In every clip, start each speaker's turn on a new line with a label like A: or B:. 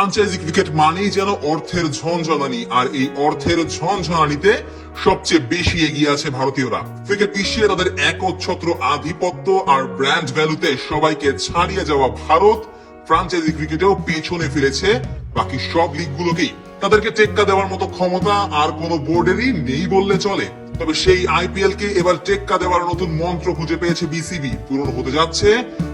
A: Franchise cricket মানেই যেন অর্থের ঝনঝনানি, আর এই অর্থের ঝনঝনানিতে সবচেয়ে বেশি এগিয়ে আছে ভারতীয়রা। ক্রিকেট বিশ্বে তাদের একচ্ছত্র আধিপত্য আর ব্র্যান্ড ভ্যালুতে সবাইকে ছাড়িয়ে যাওয়া ভারত ফ্রাঞ্চাইজি ক্রিকেটেও পেছনে ফেলেছে বাকি সব লিগগুলোকেই। তাদেরকে টেক্কা দেওয়ার মতো ক্ষমতা আর কোনো বোর্ডেরই নেই বললে চলে। তবে সেই আইপিএল কে এবার টেক্কা দেওয়ার নতুন মন্ত্র খুঁজে পেয়েছে বিসিবি। পূরণ হতে যাচ্ছে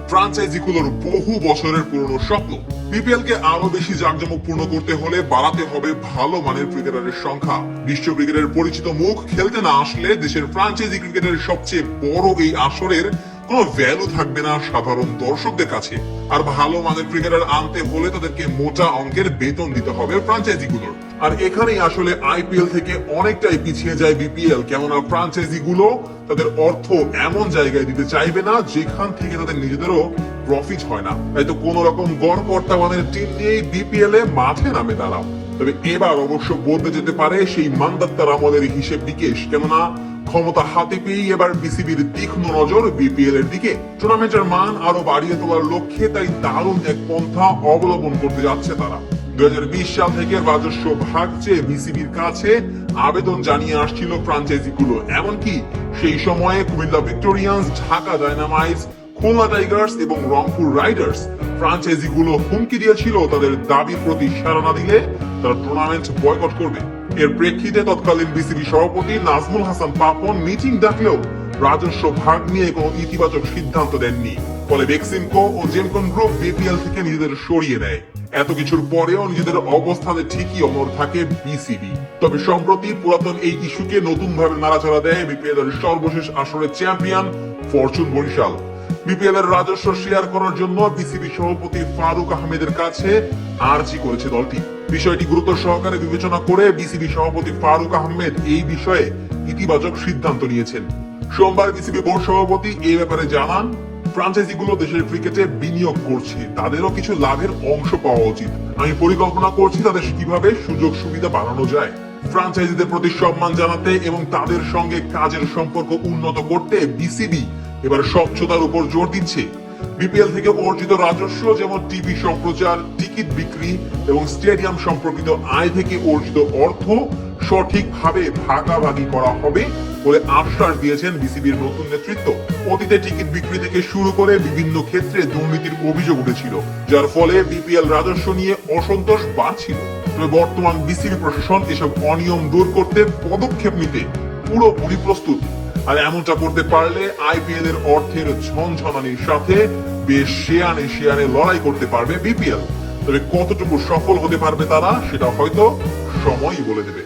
A: ফ্রাঞ্চাইজিগুলোর বহু বছরের পুরনো স্বপ্ন। বিপিএল কে আরো বেশি জাঁকজমকপূর্ণ করতে হলে বাড়াতে হবে ভালো মানের ক্রিকেটারের সংখ্যা। বিশ্ব ক্রিকেটের পরিচিত মুখ খেলতে না আসলে দেশের ফ্রাঞ্চাইজি ক্রিকেটের সবচেয়ে বড় এই আসরের কোনো ভ্যালু থাকবে না সাধারণ দর্শকদের কাছে। আর ভালো মানের ক্রিকেটার আনতে হলে তাদেরকে মোটা অঙ্কের বেতন দিতে হবে ফ্রাঞ্চাইজিগুলোর। আর এখানেই আসলে আইপিএল থেকে অনেকটাই পিছিয়ে যায় বিপিএল। কেননা ফ্রাঞ্চাইজিগুলো তাদের অর্থ এমন জায়গায় দিতে চাইবে না যেখান থেকে তাদের নিজেদেরও প্রফিট হয় না। তাই তো কোন রকম গড়পড়তা মানের টিম নিয়েই বিপিএল এ মাঠে নামে তারা। তবে এবার অবশ্য বদলে যেতে পারে সেই মান্দাত্তার আমলের হিসেব নিকেশ। কেননা ক্ষমতা হাতে পেয়েই এবার বিসিবির তীক্ষ্ণ নজর বিপিএল এর দিকে। টুর্নামেন্টের মান আরো বাড়িয়ে তোলার লক্ষ্যে তাই দারুণ এক পন্থা অবলম্বন করতে যাচ্ছে তারা। 2020 সাল থেকে রাজস্ব ভাগ চেয়ে বিসিবির কাছে আবেদন জানিয়ে আসছিল ফ্রাঞ্চাইজিগুলো। এমনকি সেই সময়ে Comilla Victorians, Dhaka Dynamites, Khulna Tigers এবং রংপুর রাইডার্স ফ্রাঞ্চাইজিগুলো হুমকি দিয়েছিল তাদের দাবির প্রতি সাড়া না দিলে তারা টুর্নামেন্ট বয়কট করবে। এর প্রেক্ষিতে তৎকালীন বিসিবি সভাপতি নাজমুল হাসান পাপন মিটিং ডাকলেও রাজস্ব ভাগ নিয়ে কোনো ইতিবাচক সিদ্ধান্ত দেননি। ফলে বেক্সিমকো ও জেমকন গ্রুপ বিপিএল থেকে নিজেদের সরিয়ে নেয়। এত কিছুর পরেও নিজেদের অবস্থানে ঠিকই অমর থাকে বিসিবি। তবে সম্প্রতি পুরাতন এই ইস্যুকে নতুন ভাবে নাড়াচাড়া দেয় বিপিএল এর সর্বশেষ আসরের চ্যাম্পিয়ন ফরচুন বরিশাল। বিপিএল এর রাজস্ব শেয়ার করার জন্য বিসিবি সভাপতি ফারুক আহমেদের কাছে আর্জি করেছে দলটি। বিষয়টি গুরুত্ব সহকারে বিবেচনা করে বিসিবি সভাপতি ফারুক আহমেদ এই বিষয়ে ইতিবাচক সিদ্ধান্ত নিয়েছেন। সোমবার বিসিবি বোর্ড সভাপতি এই ব্যাপারে জানান, ফ্রাঞ্চাইজিগুলো দেশের ক্রিকেটে বিনিয়োগ করছে, তাদেরও কিছু লাভের অংশ পাওয়া উচিত। আমি পরিকল্পনা করছি তাদের কিভাবে সুযোগ সুবিধা বাড়ানো যায়। ফ্রাঞ্চাইজিদের প্রতি সম্মান জানাতে এবং তাদের সঙ্গে কাজের সম্পর্ক উন্নত করতে বিসিবি এবার স্বচ্ছতার উপর জোর দিচ্ছে। বিপিএল থেকে অর্জিত রাজস্ব যেমন টিভি সম্প্রচার, টিকিট বিক্রি এবং স্টেডিয়াম সম্পর্কিত আয় থেকে অর্জিত অর্থ সঠিকভাবে ভাগাভাগি করা হবে বলে আশ্বাস দিয়েছেন বিসিবির নতুন নেতৃত্ব। অতীতে টিকিট বিক্রি থেকে শুরু করে বিভিন্ন ক্ষেত্রে দুর্নীতির অভিযোগ উঠেছিল, যার ফলে বিপিএল রাজস্ব নিয়ে অসন্তোষ বাড়ছিল। তবে বর্তমান বিসিবি প্রশাসন এসব অনিয়ম দূর করতে পদক্ষেপ নিতে পুরোপুরি প্রস্তুত। আর এমনটা করতে পারলে আইপিএল এর অর্থের ঝনঝনানির সাথে বেশ শেয়ানে লড়াই করতে পারবে বিপিএল। তবে কতটুকু সফল হতে পারবে তারা সেটা হয়তো সময়ই বলে দেবে।